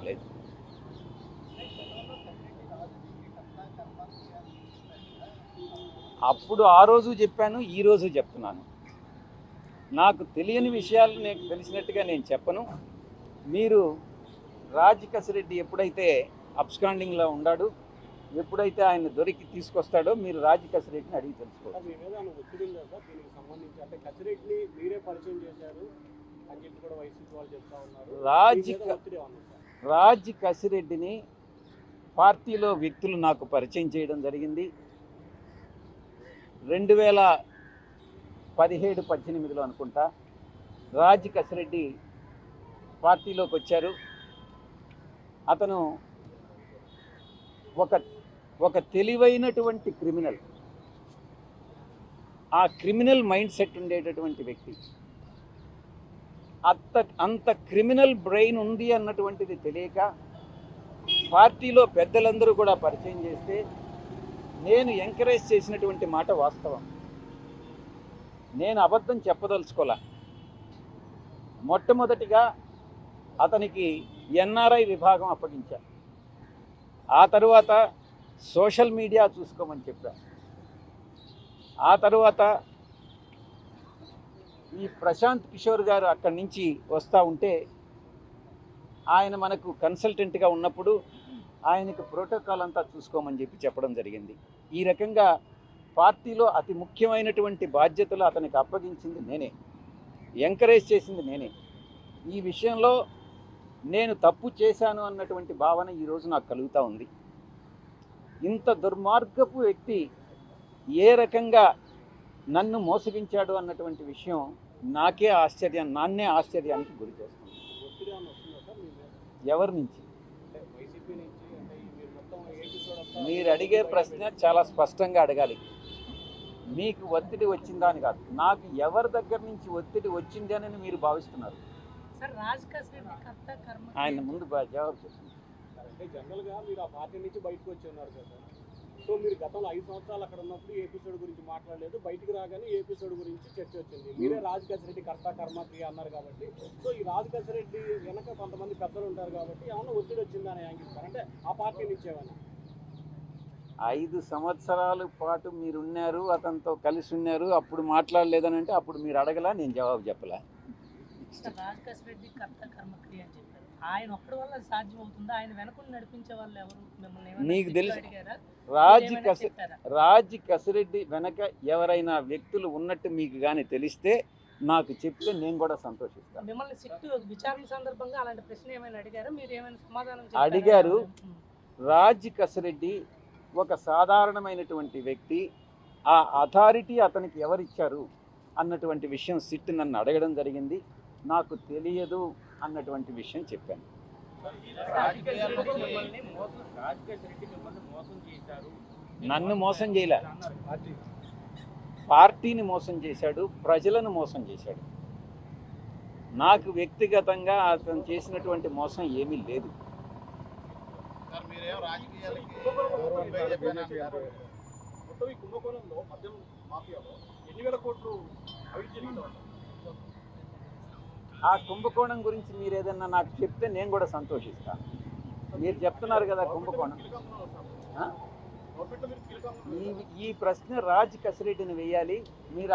రాలేదు. అప్పుడు ఆ రోజు చెప్పాను, ఈరోజు చెప్తున్నాను. నాకు తెలియని విషయాలు నాకు తెలిసినట్టుగా నేను చెప్పను. మీరు రాజ్ కసిరెడ్డి ఎప్పుడైతే అబ్స్కాండింగ్లో ఉన్నాడు, ఎప్పుడైతే ఆయన దొరికి తీసుకొస్తాడో మీరు రాజ్ కసిరెడ్డిని అడిగి తెలుసుకోవాలి. మీ మీద ఒత్తిడి ఉందా సార్ దీనికి సంబంధించి? అంటే కసిరెడ్డిని మీరే పరిచయం చేశారు అని చెప్పి కూడా వైసీపీ వాళ్ళు చెప్తా ఉన్నారు. రాజ్ కసిరెడ్డిని పార్టీలో వ్యక్తులు నాకు పరిచయం చేయడం జరిగింది. 2017-18లో అనుకుంటా రాజ్ కసిరెడ్డి పార్టీలోకి వచ్చారు. అతను ఒక తెలివైనటువంటి క్రిమినల్, ఆ క్రిమినల్ మైండ్ సెట్ ఉండేటటువంటి వ్యక్తి. అంత క్రిమినల్ బ్రెయిన్ ఉంది అన్నటువంటిది తెలియక పార్టీలో పెద్దలందరూ కూడా పరిచయం చేస్తే నేను ఎంకరేజ్ చేసినటువంటి మాట వాస్తవం. నేను అబద్ధం చెప్పదలుచుకోలే. మొట్టమొదటిగా అతనికి ఎన్ఆర్ఐ విభాగం అప్పగించా. ఆ తరువాత సోషల్ మీడియా చూసుకోమని చెప్పా. ఆ తరువాత ఈ ప్రశాంత్ కిషోర్ గారు అక్కడి నుంచి వస్తూ ఉంటే ఆయన మనకు కన్సల్టెంట్గా ఉన్నప్పుడు ఆయనకు ప్రోటోకాల్ అంతా చూసుకోమని చెప్పడం జరిగింది. ఈ రకంగా పార్టీలో అతి ముఖ్యమైనటువంటి బాధ్యతలు అతనికి అప్పగించింది నేనే, ఎంకరేజ్ చేసింది నేనే. ఈ విషయంలో నేను తప్పు చేశాను అన్నటువంటి భావన ఈరోజు నాకు కలుగుతూ ఉంది. ఇంత దుర్మార్గపు వ్యక్తి ఏ రకంగా నన్ను మోసగించాడు అన్నటువంటి విషయం నాన్నే ఆశ్చర్యానికి గురి చేస్తుంది. ఎవరి నుంచి? మీరు అడిగే ప్రశ్న చాలా స్పష్టంగా అడగాలి. మీకు ఒత్తిడి వచ్చిందా అని కాదు, నాకు ఎవరి దగ్గర నుంచి ఒత్తిడి వచ్చింది అని మీరు భావిస్తున్నారు? ఆయన ముందు జవాబు చేస్తుంది. అంటే జనరల్గా మీరు ఆ పార్టీ నుంచి బయటకు వచ్చి ఉన్నారు కదా, సో మీరు గతంలో 5 సంవత్సరాలు అక్కడ ఉన్నప్పుడు ఏ ఎపిసోడ్ గురించి మాట్లాడలేదు, బయటికి రాగానే ఏ ఎపిసోడ్ గురించి చర్చ వచ్చింది. మీరే రాజ్ కసిరెడ్డి కర్త కర్మ క్రియ అన్నారు కాబట్టి, సో ఈ రాజ్ కసిరెడ్డి వెనక కొంతమంది పెద్దలు ఉంటారు కాబట్టి ఏమన్నా ఒత్తిడి వచ్చిందని యాంగిస్తారు అంటే ఆ పార్టీ నుంచి ఏమైనా? 5 సంవత్సరాల పాటు మీరున్నారు, అతనితో కలిసి ఉన్నారు, అప్పుడు మాట్లాడలేదని అంటే అప్పుడు మీరు అడగలా, నేను జవాబు చెప్పలా. రాజ్ కసిరెడ్డి కర్త కర్మ క్రియ అని చెప్పారు. ఆయన ఒక్కడి వల్ల సాధ్యం అవుతుందా? ఆయన వెనకుని నడిపించే వాళ్ళు ఎవరు? మిమ్మల్ని నీకు తెలుసు, రాజ్ కసిరెడ్డి వెనక ఎవరైనా వ్యక్తులు ఉన్నట్టు మీకు కానీ తెలిస్తే నాకు చెప్తే నేను కూడా సంతోషిస్తాను. మిమ్మల్ని సిట్టు విచారణ సందర్భంగా అలాంటి ప్రశ్న ఏమైనా అడిగారా? మీరు ఏమైనా సమాధానం అడిగారు. రాజ్ కసిరెడ్డి ఒక సాధారణమైనటువంటి వ్యక్తి. ఆ అథారిటీ అతనికి ఎవరిచ్చారు అన్నటువంటి విషయం సిట్ నన్ను అడగడం జరిగింది. నాకు తెలియదు అన్నటువంటి విషయం చెప్పాను. నన్ను మోసం చేయలే, పార్టీని మోసం చేశాడు, ప్రజలను మోసం చేశాడు. నాకు వ్యక్తిగతంగా అతను చేసినటువంటి మోసం ఏమీ లేదు. ఆ కుంభకోణం గురించి మీరు ఏదన్నా నాకు చెప్తే నేను కూడా సంతోషిస్తాను. మీరు చెప్తున్నారు కదా కుంభకోణం. ఈ ప్రశ్న రాజ్ కసిరెడ్డిని వేయాలి. మీరు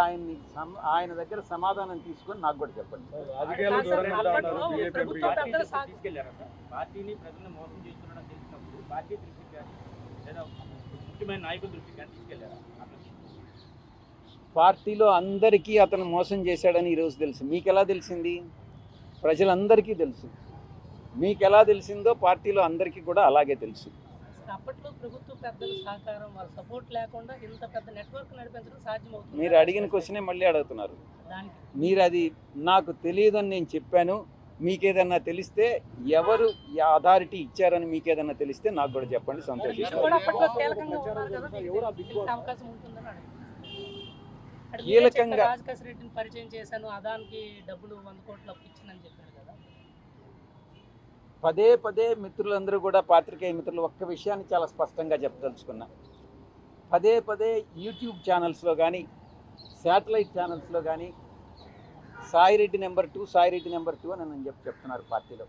ఆయన దగ్గర సమాధానం తీసుకొని నాకు కూడా చెప్పండి. పార్టీలో అందరికీ అతను మోసం చేశాడని ఈరోజు తెలుసు. మీకు ఎలా తెలిసింది? ప్రజలందరికీ తెలుసు. మీకు ఎలా తెలిసిందో పార్టీలో అందరికీ కూడా అలాగే తెలుసు. అప్పట్లో ప్రభుత్వ పెద్దల సహకారం, వాళ్ళ సపోర్ట్ లేకుండా ఇంత పెద్ద నెట్వర్క్ నడిపించడం సాధ్యమవుతుంది. మీరు అడిగిన క్వశ్చనే మళ్ళీ అడుగుతున్నారు. మీరు అది నాకు తెలియదని నేను చెప్పాను. మీకేదన్నా తెలిస్తే ఎవరు అథారిటీ ఇచ్చారని మీకేదన్నా తెలిస్తే నాకు కూడా చెప్పండి, సంతోషిస్తాను. కీలకంగా రాజ్ కసిరెడ్డిని పరిచయం చేశాను, అదానికి డబ్బులు 100 కోట్లు అప్పించానని చెప్పారు కదా. పదే పదే మిత్రులందరూ కూడా, పాత్రికేయ మిత్రులు ఒక్క విషయాన్ని చాలా స్పష్టంగా చెప్పదలుచుకున్నా. పదే పదే యూట్యూబ్ ఛానల్స్లో కానీ, శాటిలైట్ ఛానల్స్లో కానీ సాయిరెడ్డి నెంబర్ 2 అని నన్ను చెప్తున్నారు పార్టీలో.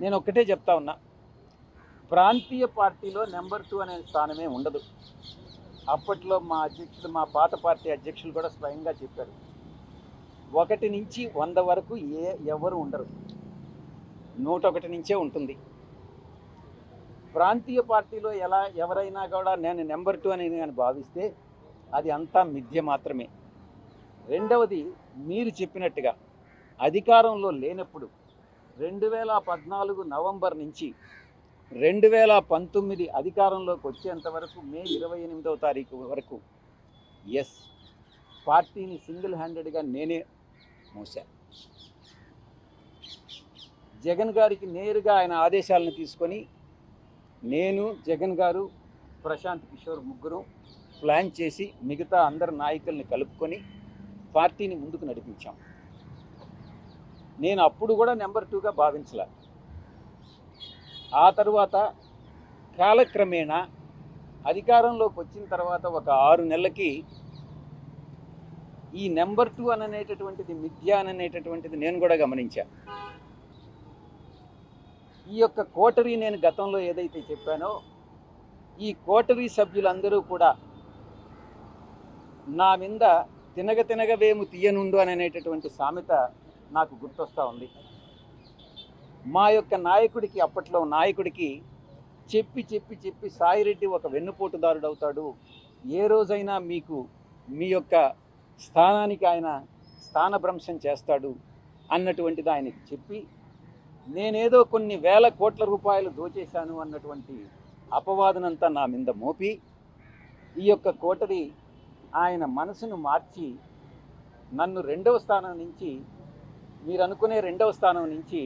నేను ఒక్కటే చెప్తా ఉన్నా, ప్రాంతీయ పార్టీలో నెంబర్ 2 అనే స్థానమే ఉండదు. అప్పట్లో మా అధ్యక్షుడు, మా పాత పార్టీ అధ్యక్షులు కూడా స్వయంగా చెప్పారు, 1 నుంచి 100 వరకు ఎవరు ఉండరు, 101 నుంచే ఉంటుంది. ప్రాంతీయ పార్టీలో ఎవరైనా కూడా నేను నెంబర్ 2 అని నేను భావిస్తే అది అంతా మిథ్య మాత్రమే. రెండవది, మీరు చెప్పినట్టుగా అధికారంలో లేనప్పుడు 2014 నవంబర్ నుంచి 2019 అధికారంలోకి వచ్చేంత వరకు మే 28వ తారీఖు వరకు పార్టీని సింగిల్ హ్యాండెడ్గా నేనే మోసాను. జగన్ గారికి నేరుగా ఆయన ఆదేశాలను తీసుకొని నేను, జగన్ గారు, ప్రశాంత్ కిషోర్ ముగ్గురు ప్లాన్ చేసి మిగతా అందరు నాయకుల్ని కలుపుకొని పార్టీని ముందుకు నడిపించాం. నేను అప్పుడు కూడా నెంబర్ 2గా భావించలే. ఆ తరువాత కాలక్రమేణా అధికారంలోకి వచ్చిన తర్వాత ఒక 6 నెలలకి ఈ నెంబర్ 2 అనేటటువంటిది మిథ్య అనేటటువంటిది నేను కూడా గమనించాను. ఈ యొక్క కోటరీ నేను గతంలో ఏదైతే చెప్పానో, ఈ కోటరీ సభ్యులందరూ కూడా నా మీద తినగవేము తీయనుండు అనేటటువంటి సామెత నాకు గుర్తొస్తూ ఉంది. మా యొక్క నాయకుడికి, అప్పట్లో నాయకుడికి చెప్పి సాయిరెడ్డి ఒక వెన్నుపోటుదారుడు అవుతాడు, ఏ రోజైనా మీకు మీ యొక్క స్థానానికి ఆయన స్థానభ్రంశం చేస్తాడు అన్నటువంటిది ఆయనకి చెప్పి, నేనేదో కొన్ని వేల కోట్ల రూపాయలు దోచేశాను అన్నటువంటి అపవాదనంతా నా మీద మోపి, ఈ యొక్క కోటరీ ఆయన మనసును మార్చి నన్ను 2వ స్థానం నుంచి, మీరు అనుకునే 2వ స్థానం నుంచి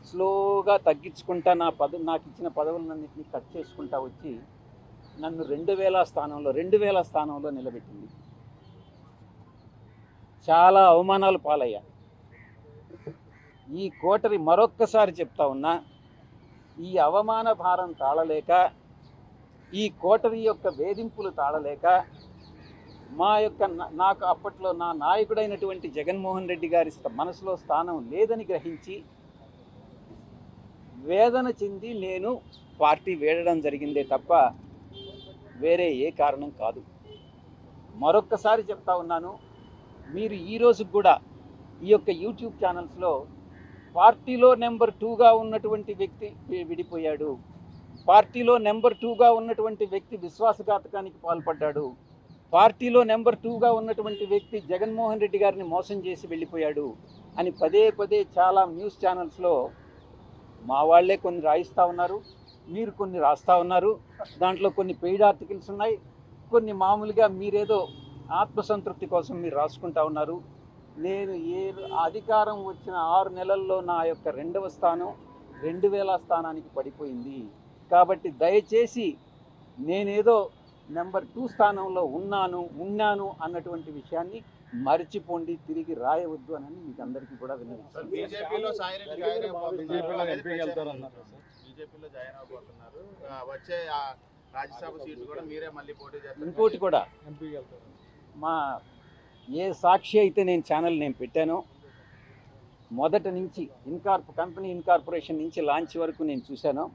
స్లోగా తగ్గించుకుంటా నాకు ఇచ్చిన పదవులన్నింటినీ కట్ చేసుకుంటా వచ్చి నన్ను 2000 స్థానంలో నిలబెట్టింది. చాలా అవమానాలు పాలయ్యా. ఈ కోటరీ, మరొక్కసారి చెప్తా ఉన్నా, ఈ అవమాన భారం తాళలేక, ఈ కోటరీ యొక్క వేధింపులు తాళలేక, నాకు అప్పట్లో నా నాయకుడైనటువంటి జగన్మోహన్ రెడ్డి గారి మనసులో స్థానం లేదని గ్రహించి వేదన చెంది నేను పార్టీ వేడడం జరిగిందే తప్ప వేరే ఏ కారణం కాదు. మరొక్కసారి చెప్తా ఉన్నాను, మీరు ఈరోజు కూడా ఈ యొక్క యూట్యూబ్ ఛానల్స్లో పార్టీలో నెంబర్ 2గా ఉన్నటువంటి వ్యక్తి విడిపోయాడు, పార్టీలో నెంబర్ 2గా ఉన్నటువంటి వ్యక్తి విశ్వాసఘాతకానికి పాల్పడ్డాడు, పార్టీలో నెంబర్ 2గా ఉన్నటువంటి వ్యక్తి జగన్మోహన్ రెడ్డి గారిని మోసం చేసి వెళ్ళిపోయాడు అని పదే చాలా న్యూస్ ఛానల్స్లో మా వాళ్ళే కొన్ని రాయిస్తూ ఉన్నారు, మీరు కొన్ని రాస్తూ ఉన్నారు. దాంట్లో కొన్ని పెయిడ్ ఆర్టికల్స్ ఉన్నాయి, కొన్ని మామూలుగా మీరేదో ఆత్మసంతృప్తి కోసం మీరు రాసుకుంటా ఉన్నారు. నేను అధికారం వచ్చిన 6 నెలల్లో నా యొక్క 2వ స్థానం 2000 స్థానానికి పడిపోయింది. కాబట్టి దయచేసి నేనేదో నెంబర్ 2 స్థానంలో ఉన్నాను అన్నటువంటి విషయాన్ని మర్చిపోండి, తిరిగి రాయవద్దు అని మీకు అందరికీ కూడా విన్నవిస్తున్నాను. బీజేపీలో జాయిన్ అవబోతున్నారు. వచ్చే రాజ్యసభ సీటు కూడా మీరే మళ్ళీ పోటీ చేస్తారు. ఇంకోటి కూడా, మా ఏ సాక్షి అయితే నేను ఛానల్ పెట్టానో మొదటి నుంచి కంపెనీ ఇన్కార్పొరేషన్ నుంచి లాంచ్ వరకు నేను చూశానో,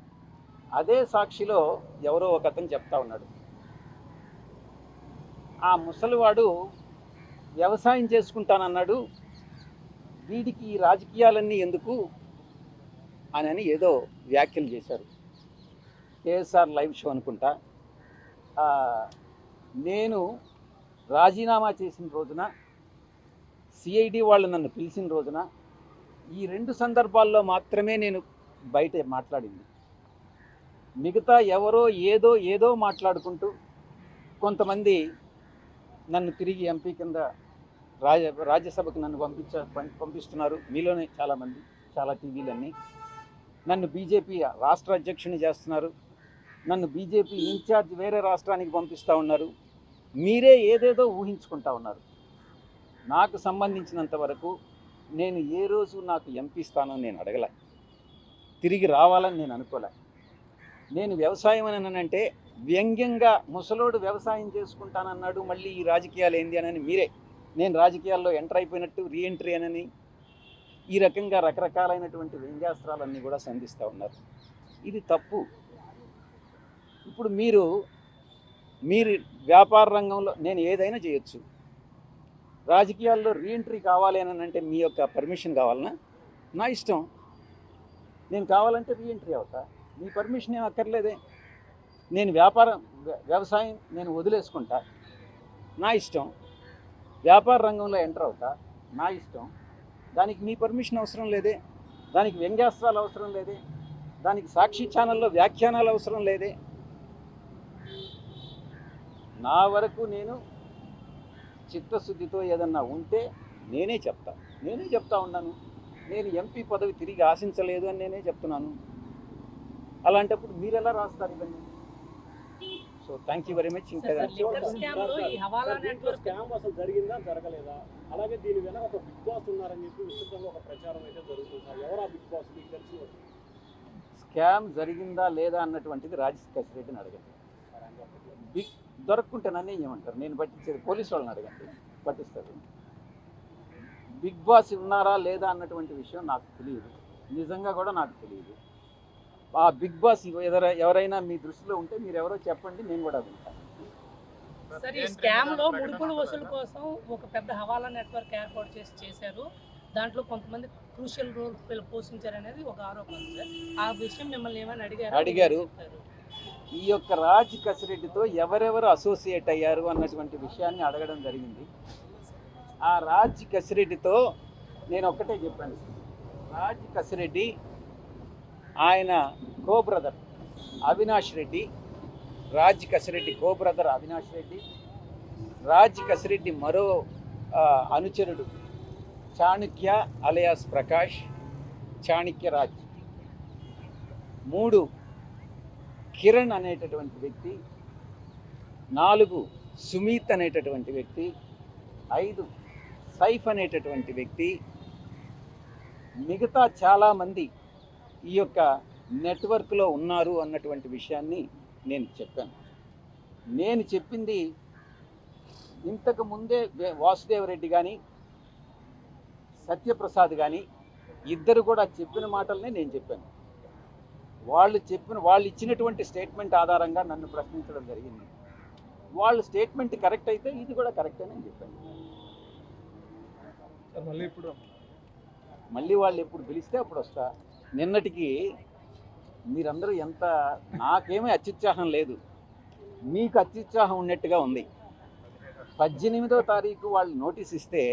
అదే సాక్షిలో ఎవరో ఒక అతను చెప్తా ఉన్నాడు, ఆ ముసలివాడు వ్యవసాయం చేసుకుంటానన్నాడు, వీడికి ఈ రాజకీయాలన్నీ ఎందుకు అని ఏదో వ్యాఖ్యలు చేశారు. కేఎస్ఆర్ లైవ్ షో అనుకుంటా. నేను రాజీనామా చేసిన రోజున, సిఐడి వాళ్ళు నన్ను పిలిచిన రోజున, ఈ 2 సందర్భాల్లో మాత్రమే నేను బయట మాట్లాడింది. మిగతా ఎవరో ఏదో మాట్లాడుకుంటూ కొంతమంది నన్ను తిరిగి ఎంపీ కింద రాజ్యసభకు నన్ను పంపిస్తున్నారు. మీలోనే చాలామంది, చాలా టీవీలన్నీ నన్ను బీజేపీ రాష్ట్ర అధ్యక్షుని చేస్తున్నారు, నన్ను బీజేపీ ఇన్ఛార్జ్ వేరే రాష్ట్రానికి పంపిస్తూ ఉన్నారు. మీరే ఏదేదో ఊహించుకుంటా ఉన్నారు. నాకు సంబంధించినంత వరకు నేను ఏ రోజు నాకు ఎంపీ స్థానం నేను అడగలే, తిరిగి రావాలని నేను అనుకోలే. నేను వ్యవసాయం అని అంటే వ్యంగ్యంగా ముసలోడు వ్యవసాయం చేసుకుంటానన్నాడు, మళ్ళీ ఈ రాజకీయాలు ఏంది అని మీరే, నేను రాజకీయాల్లో ఎంటర్ అయిపోయినట్టు రీఎంట్రీ అని ఈ రకంగా రకరకాలైనటువంటి వ్యంగ్యాస్త్రాలన్నీ కూడా సంధిస్తూ ఉన్నారు. ఇది తప్పు. ఇప్పుడు మీరు వ్యాపార రంగంలో నేను ఏదైనా చేయొచ్చు. రాజకీయాల్లో రీఎంట్రీ కావాలి అని అంటే మీ యొక్క పర్మిషన్ కావాలన్నా? నా ఇష్టం. నేను కావాలంటే రీఎంట్రీ అవుతా, మీ పర్మిషన్ ఏం అక్కర్లేదే. నేను వ్యవసాయం నేను వదిలేసుకుంటా, నా ఇష్టం. వ్యాపార రంగంలో ఎంటర్ అవుతా, నా ఇష్టం. దానికి మీ పర్మిషన్ అవసరం లేదే, దానికి వ్యంగ్యాస్త్రాలు అవసరం లేదే, దానికి సాక్షి ఛానల్లో వ్యాఖ్యానాలు అవసరం లేదే. నా వరకు నేను చిత్తశుద్ధితో ఏదన్నా ఉంటే నేనే చెప్తా ఉన్నాను. నేను ఎంపీ పదవి తిరిగి ఆశించలేదు అని నేనే చెప్తున్నాను. అలాంటప్పుడు మీరు ఎలా రాస్తారు ఇవన్నీ? So thank you very much. ఇంకా స్కామ్ అసలు జరిగిందా జరగలేదా, అలాగే దీని వెనక ఒక బిగ్ బాస్ ఉన్నారని చెప్పి విస్తృతంగా ఒక ప్రచారం అయితే జరుగుతుంది సార్. ఎవరు ఆ బిగ్ బాస్ మీకు తెలిసి? స్కామ్ జరిగిందా లేదా అన్నటువంటిది రాజశేఖర్ రెడ్డిని అడగండి. దొరక్కుంటే నన్ను ఏమంటారు? నేను పట్టించేది పోలీసు వాళ్ళని అడగండి, పట్టిస్తారు. బిగ్ బాస్ ఉన్నారా లేదా అన్నటువంటి విషయం నాకు తెలియదు, నిజంగా కూడా నాకు తెలియదు. ఆ బిగ్ బాస్ ఎవరైనా మీ దృష్టిలో ఉంటే మీరు ఎవరో చెప్పండి, నేను కూడా వింటాను. సార్, ఈ స్కామ్ లో ముడుపులు వసూలు కోసం ఒక పెద్ద హవాలా నెట్వర్క్ ఏర్పాటు చేశారు. దాంట్లో కొంతమంది క్రూషియల్ రోల్ పోషించారనేది ఒక ఆరోపణ సార్. ఆ విషయం మిమ్మల్ని ఏమైనా అడిగారు. ఈ యొక్క రాజ్ కసిరెడ్డితో ఎవరెవరు అసోసియేట్ అయ్యారు అన్నటువంటి విషయాన్ని అడగడం జరిగింది. ఆ రాజ్ కసిరెడ్డితో నేను ఒక్కటే చెప్పాను. రాజ్ కసిరెడ్డి ఆయన కో బ్రదర్ అవినాష్ రెడ్డి, రాజ్ కసిరెడ్డి కో బ్రదర్ అవినాష్ రెడ్డి, రాజ్ కసిరెడ్డి మరో అనుచరుడు చాణక్య అలియాస్ ప్రకాష్, చాణక్య రాజ్, 3 కిరణ్ అనేటటువంటి వ్యక్తి, 4 సుమీత్ అనేటటువంటి వ్యక్తి, 5 సైఫ్ అనేటటువంటి వ్యక్తి, మిగతా చాలామంది ఈ యొక్క నెట్వర్క్లో ఉన్నారు అన్నటువంటి విషయాన్ని నేను చెప్పాను. నేను చెప్పింది ఇంతకు ముందే వాసుదేవరెడ్డి కానీ సత్యప్రసాద్ కానీ ఇద్దరు కూడా చెప్పిన మాటలనే నేను చెప్పాను. వాళ్ళు ఇచ్చినటువంటి స్టేట్మెంట్ ఆధారంగా నన్ను ప్రశ్నించడం జరిగింది. వాళ్ళ స్టేట్మెంట్ కరెక్ట్ అయితే ఇది కూడా కరెక్ట్ అని చెప్పాను. మళ్ళీ వాళ్ళు ఎప్పుడు పిలిస్తే అప్పుడు వస్తా. నిన్నటికి మీరందరూ నాకేమీ అత్యుత్సాహం లేదు, మీకు అత్యుత్సాహం ఉన్నట్టుగా ఉంది. 18వ తారీఖు వాళ్ళు నోటీస్ ఇస్తే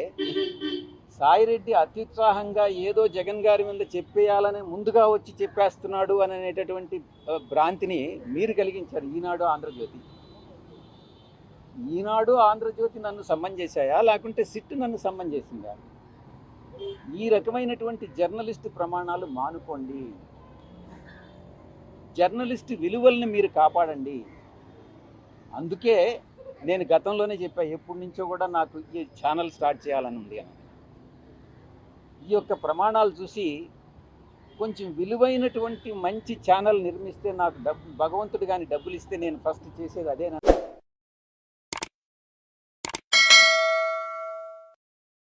సాయిరెడ్డి అత్యుత్సాహంగా ఏదో జగన్ గారి మీద చెప్పేయాలని ముందుగా వచ్చి చెప్పేస్తున్నాడు అనేటటువంటి భ్రాంతిని మీరు కలిగించారు. ఈనాడు ఆంధ్రజ్యోతి నన్ను సమ్మన్ చేశాయా, లేకుంటే సిట్ నన్ను సమ్మన్ చేసిందా? ఈ రకమైనటువంటి జర్నలిస్టు ప్రమాణాలు మానుకోండి. జర్నలిస్టు విలువల్ని మీరు కాపాడండి. అందుకే నేను గతంలోనే చెప్పా, ఎప్పటి నుంచో కూడా నాకు ఈ ఛానల్ స్టార్ట్ చేయాలని ఉంది అని. ఈ యొక్క ప్రమాణాలు చూసి కొంచెం విలువైనటువంటి మంచి ఛానల్ నిర్మిస్తే నాకు భగవంతుడు కానీ డబ్బులు ఇస్తే నేను ఫస్ట్ చేసేది అదేనా.